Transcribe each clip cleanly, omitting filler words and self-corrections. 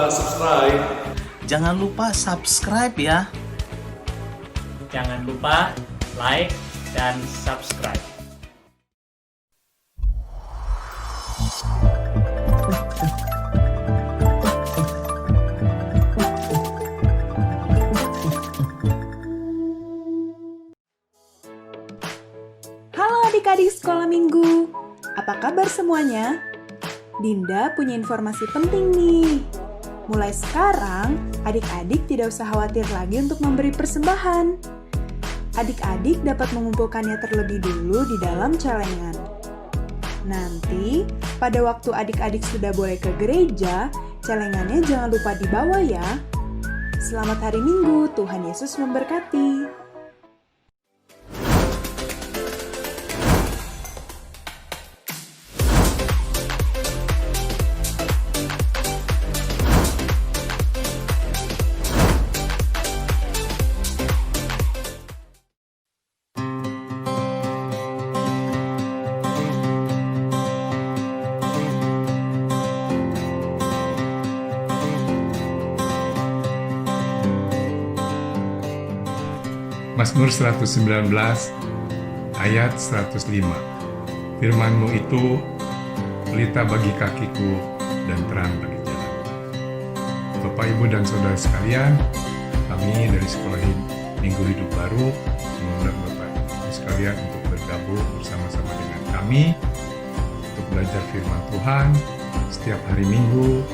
lupa subscribe. Jangan lupa subscribe ya. Jangan lupa like dan subscribe. Halo adik-adik sekolah minggu, apa kabar semuanya? Dinda punya informasi penting nih. Mulai sekarang, adik-adik tidak usah khawatir lagi untuk memberi persembahan. Adik-adik dapat mengumpulkannya terlebih dulu di dalam celengan. Nanti, pada waktu adik-adik sudah boleh ke gereja, celengannya jangan lupa dibawa ya. Selamat hari Minggu, Tuhan Yesus memberkati. Mazmur 119 ayat 105. Firman-Mu itu pelita bagi kakiku dan terang bagi jalan. Bapak, Ibu, dan Saudara sekalian, kami dari Sekolah Minggu Hidup Baru mengundang Bapak Ibu sekalian untuk bergabung bersama-sama dengan kami untuk belajar firman Tuhan setiap hari Minggu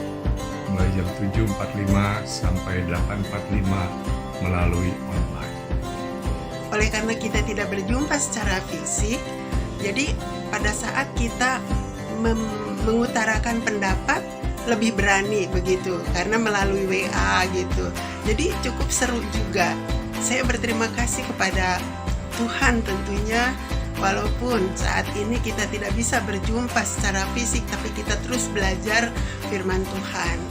mulai jam 7.45 sampai 8.45 melalui online. Oleh karena kita tidak berjumpa secara fisik, jadi pada saat kita mengutarakan pendapat lebih berani begitu, karena melalui WA gitu. Jadi cukup seru juga. Saya berterima kasih kepada Tuhan tentunya, walaupun saat ini kita tidak bisa berjumpa secara fisik, tapi kita terus belajar firman Tuhan.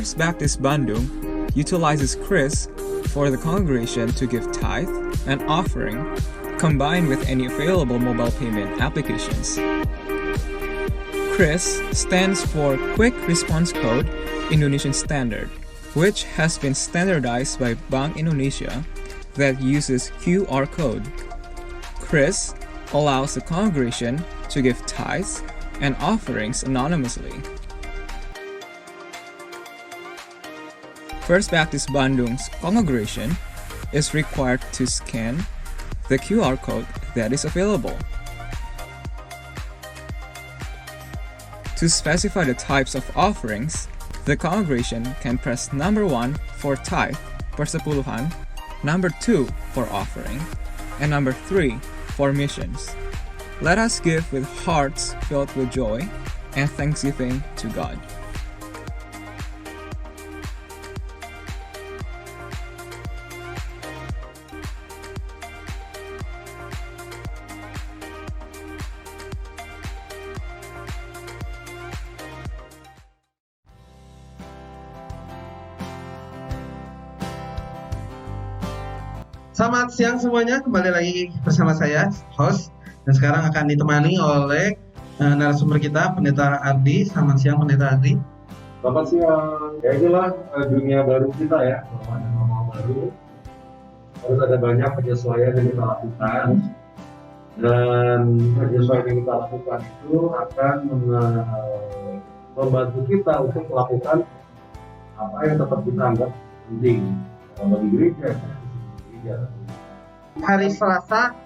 First Baptist Bandung utilizes Chris for the congregation to give tithe and offering combined with any available mobile payment applications. Chris stands for Quick Response Code Indonesian Standard, which has been standardized by Bank Indonesia that uses QR code. Chris allows the congregation to give tithes and offerings anonymously. First Baptist Bandung's congregation is required to scan the QR code that is available. To specify the types of offerings, the congregation can press number 1 for tithe, persepuluhan, number 2 for offering, and number 3 for missions. Let us give with hearts filled with joy and thanksgiving to God. Selamat siang semuanya, kembali lagi bersama saya, host, dan sekarang akan ditemani oleh narasumber kita, Pendeta Ardi. Selamat siang, Pendeta Ardi. Selamat siang. Ya inilah dunia baru kita ya, ada normal baru. Harus ada banyak penyesuaian yang kita lakukan, dan penyesuaian yang kita lakukan itu akan membantu kita untuk melakukan apa yang tetap kita anggap penting bagi gereja. Hari Selasa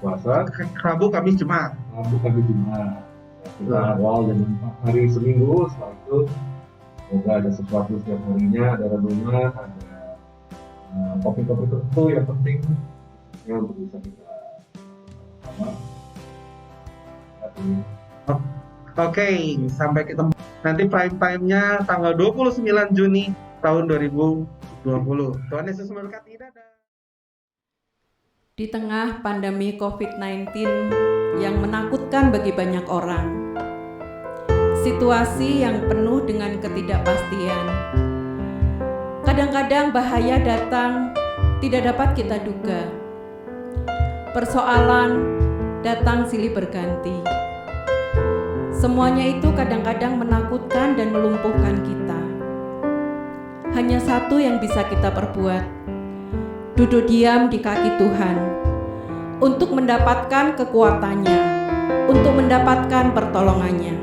puasa, Rabu, Kamis, Jumat. Rabu, Kamis, Jumat. Kita awal dengan 4 hari seminggu, setelah itu semoga ada sesuatu setiap harinya, ada renungan, ada topik-topik tertentu yang penting yang untuk bisa kita sama. Oke, sampai ketemu. Nanti prime time-nya tanggal 29 Juni tahun 2020. Tuhan Yesus memberkati. Dadah. Di tengah pandemi COVID-19 yang menakutkan bagi banyak orang, situasi yang penuh dengan ketidakpastian, kadang-kadang bahaya datang tidak dapat kita duga. Persoalan datang silih berganti. Semuanya itu kadang-kadang menakutkan dan melumpuhkan kita. Hanya satu yang bisa kita perbuat, duduk diam di kaki Tuhan untuk mendapatkan kekuatannya, untuk mendapatkan pertolongannya.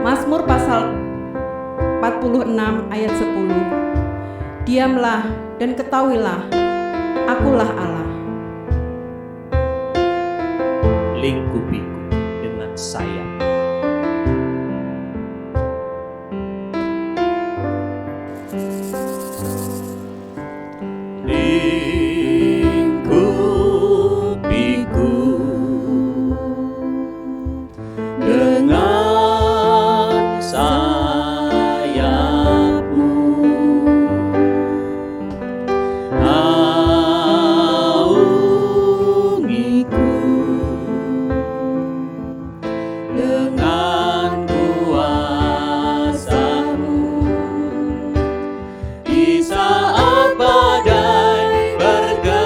Mazmur pasal 46 ayat 10. Diamlah dan ketahuilah, akulah Allah. Lingkupiku dengan sayap. Lingkupiku dengan sayapmu, naungiku dengan kuasa-Mu. Di saat badai bergelora,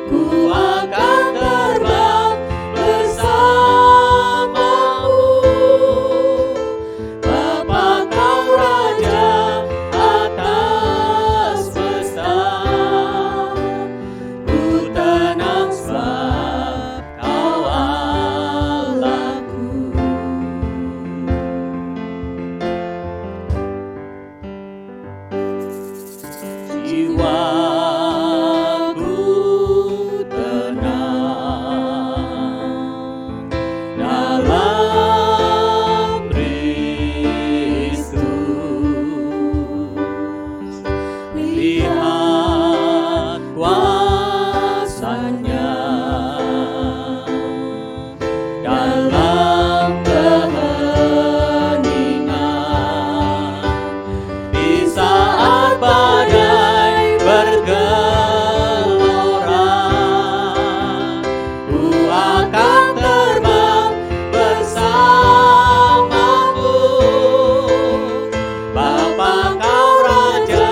ku akan terbang bersama-Mu. Bapa, Kau Raja atas semesta, ku tenang sebab Kau Allahku. Jiwaku tenang dalam Kristus. Lihat kuasa-Nya dalam keheningan. Di saat badai bergelora, ku akan terbang bersama-Mu. Bapa, Kau Raja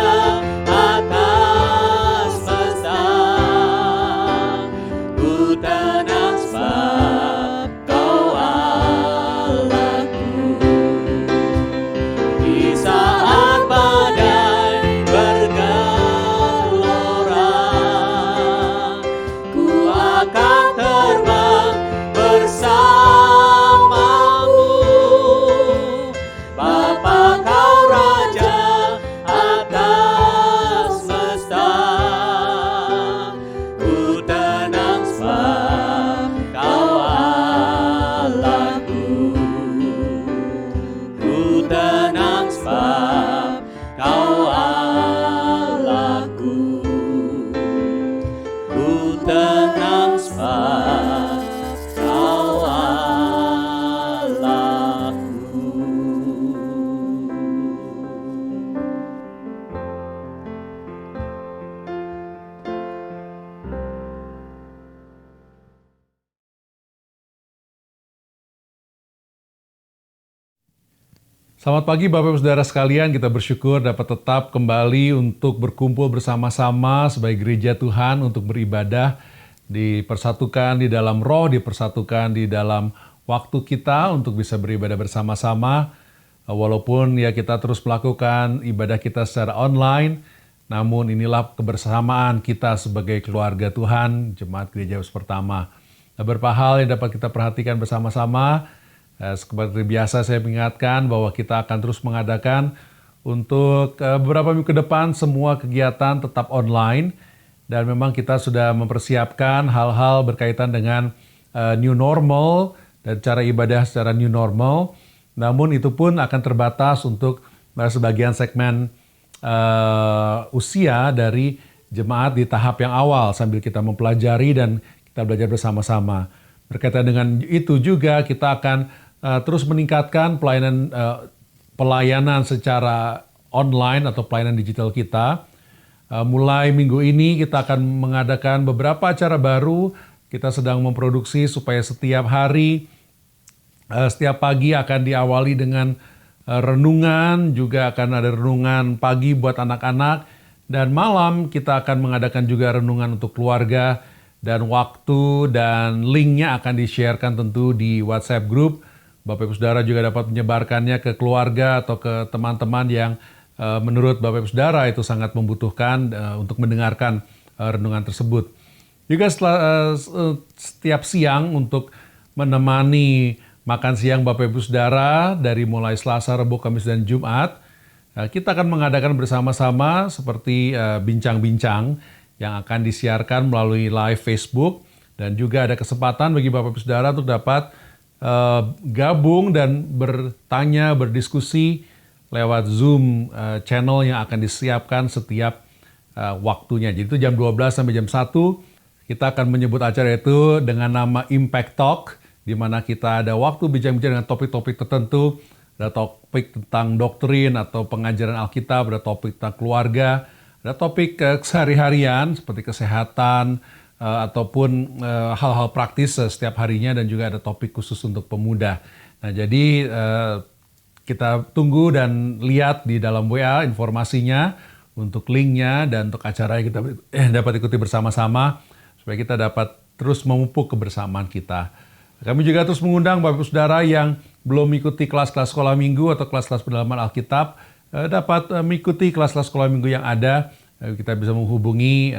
atas semesta, ku tenang sebab Kau Allahku. Di saat badai bergelora, ku akan terbang bersama-Mu. Bapa, Kau Raja atas semesta, ku tenang sebab Kau Allahku. Ku tenang sebab Kau Allahku. Ku tenang sebab Kau Allahku. Selamat pagi Bapak Ibu Saudara sekalian, kita bersyukur dapat tetap kembali untuk berkumpul bersama-sama sebagai gereja Tuhan untuk beribadah, dipersatukan di dalam roh, dipersatukan di dalam waktu kita untuk bisa beribadah bersama-sama. Walaupun ya kita terus melakukan ibadah kita secara online, namun inilah kebersamaan kita sebagai keluarga Tuhan, Jemaat Gereja Yesus Pertama. Beberapa hal yang dapat kita perhatikan bersama-sama. Seperti biasa saya mengingatkan bahwa kita akan terus mengadakan untuk beberapa minggu ke depan semua kegiatan tetap online. dan memang kita sudah mempersiapkan hal-hal berkaitan dengan new normal dan cara ibadah secara new normal. Namun itu pun akan terbatas untuk sebagian segmen usia dari jemaat di tahap yang awal sambil kita mempelajari dan kita belajar bersama-sama. Berkaitan dengan itu juga kita akan terus meningkatkan pelayanan secara online atau pelayanan digital kita. Mulai minggu ini kita akan mengadakan beberapa acara baru. Kita sedang memproduksi supaya setiap hari, setiap pagi akan diawali dengan renungan, juga akan ada renungan pagi buat anak-anak, dan malam kita akan mengadakan juga renungan untuk keluarga, dan waktu dan linknya akan di-sharekan tentu di WhatsApp group. Bapak Ibu Saudara juga dapat menyebarkannya ke keluarga atau ke teman-teman yang menurut Bapak Ibu Saudara itu sangat membutuhkan untuk mendengarkan renungan tersebut. Juga setiap siang untuk menemani makan siang Bapak Ibu Saudara dari mulai Selasa, Rabu, Kamis, dan Jumat, kita akan mengadakan bersama-sama seperti bincang-bincang yang akan disiarkan melalui live Facebook, dan juga ada kesempatan bagi Bapak Ibu Saudara untuk dapat gabung dan bertanya, berdiskusi lewat Zoom channel yang akan disiapkan setiap waktunya. Jadi itu jam 12 sampai jam 1 kita akan menyebut acara itu dengan nama Impact Talk, di mana kita ada waktu bincang-bincang dengan topik-topik tertentu. Ada topik tentang doktrin atau pengajaran Alkitab, ada topik tentang keluarga, ada topik sehari-harian seperti kesehatan, ataupun hal-hal praktis setiap harinya, dan juga ada topik khusus untuk pemuda. Nah, jadi kita tunggu dan lihat di dalam WA informasinya untuk linknya dan untuk acara yang kita dapat ikuti bersama-sama supaya kita dapat terus memupuk kebersamaan kita. Kami juga terus mengundang Bapak Ibu Saudara yang belum mengikuti kelas-kelas sekolah minggu atau kelas-kelas pendalaman Alkitab dapat mengikuti kelas-kelas sekolah minggu yang ada. Kita bisa menghubungi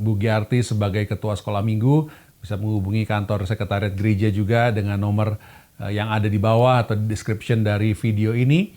Bu Giarti sebagai ketua sekolah minggu, bisa menghubungi kantor sekretariat gereja juga dengan nomor yang ada di bawah atau di description dari video ini,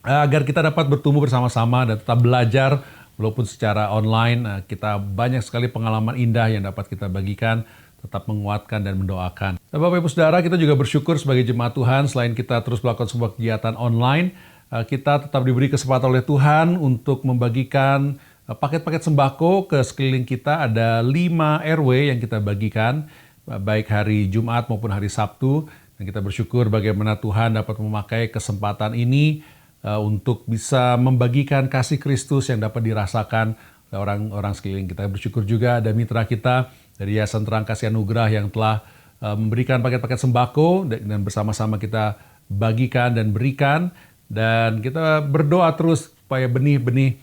agar kita dapat bertumbuh bersama-sama dan tetap belajar walaupun secara online. Kita banyak sekali pengalaman indah yang dapat kita bagikan, tetap menguatkan dan mendoakan. Nah, Bapak Ibu Saudara, kita juga bersyukur sebagai jemaat Tuhan, selain kita terus melakukan sebuah kegiatan online, kita tetap diberi kesempatan oleh Tuhan untuk membagikan paket-paket sembako ke sekeliling kita. Ada 5 RW yang kita bagikan, baik hari Jumat maupun hari Sabtu. Dan kita bersyukur bagaimana Tuhan dapat memakai kesempatan ini untuk bisa membagikan kasih Kristus yang dapat dirasakan oleh orang-orang sekeliling kita. Bersyukur juga ada mitra kita dari Yayasan Terang Kasih Anugerah yang telah memberikan paket-paket sembako, dan bersama-sama kita bagikan dan berikan. Dan kita berdoa terus supaya benih-benih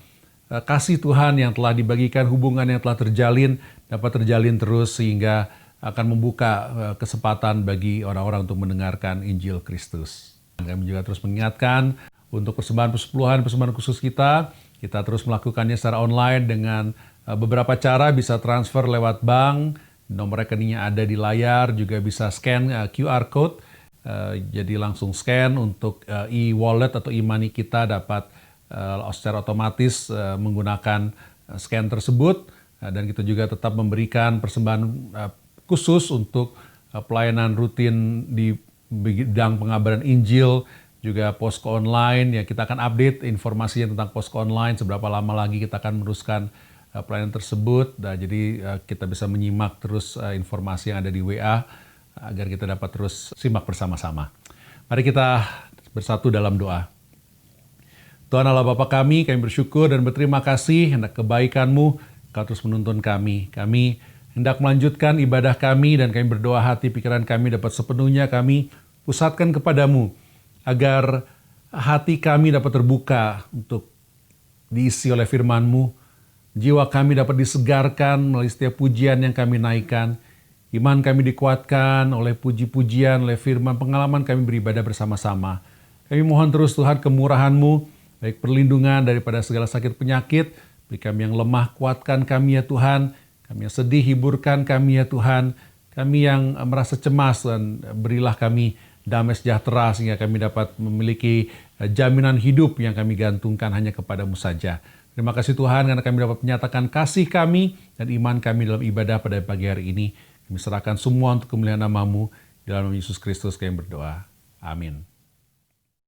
kasih Tuhan yang telah dibagikan, hubungan yang telah terjalin, dapat terjalin terus sehingga akan membuka kesempatan bagi orang-orang untuk mendengarkan Injil Kristus. Kami juga terus mengingatkan untuk persembahan persepuluhan, persembahan khusus kita terus melakukannya secara online dengan beberapa cara. Bisa transfer lewat bank, nomor rekeningnya ada di layar, juga bisa scan QR code. Jadi langsung scan untuk e-wallet atau e-money kita dapat secara otomatis menggunakan scan tersebut. Dan kita juga tetap memberikan persembahan khusus untuk pelayanan rutin di bidang pengabaran Injil, juga posko online. Ya, kita akan update informasinya tentang posko online, seberapa lama lagi kita akan meneruskan pelayanan tersebut. Nah, jadi kita bisa menyimak terus informasi yang ada di WA agar kita dapat terus simak bersama-sama. Mari kita bersatu dalam doa. Tuhan Allah Bapa kami bersyukur dan berterima kasih hendak kebaikan-Mu, Kau terus menuntun kami. Kami hendak melanjutkan ibadah kami, dan kami berdoa hati pikiran kami dapat sepenuhnya kami pusatkan kepadamu, agar hati kami dapat terbuka untuk diisi oleh firman-Mu. Jiwa kami dapat disegarkan melalui setiap pujian yang kami naikkan. Iman kami dikuatkan oleh puji-pujian, oleh firman, pengalaman kami beribadah bersama-sama. Kami mohon terus Tuhan kemurahan-Mu, baik perlindungan daripada segala sakit penyakit. Bagi kami yang lemah, kuatkan kami ya Tuhan. Kami yang sedih, hiburkan kami ya Tuhan. Kami yang merasa cemas, dan berilah kami damai sejahtera sehingga kami dapat memiliki jaminan hidup yang kami gantungkan hanya kepadamu saja. Terima kasih Tuhan karena kami dapat menyatakan kasih kami dan iman kami dalam ibadah pada pagi hari ini. Kami serahkan semua untuk kemuliaan nama-Mu. Dalam nama Yesus Kristus kami berdoa. Amin.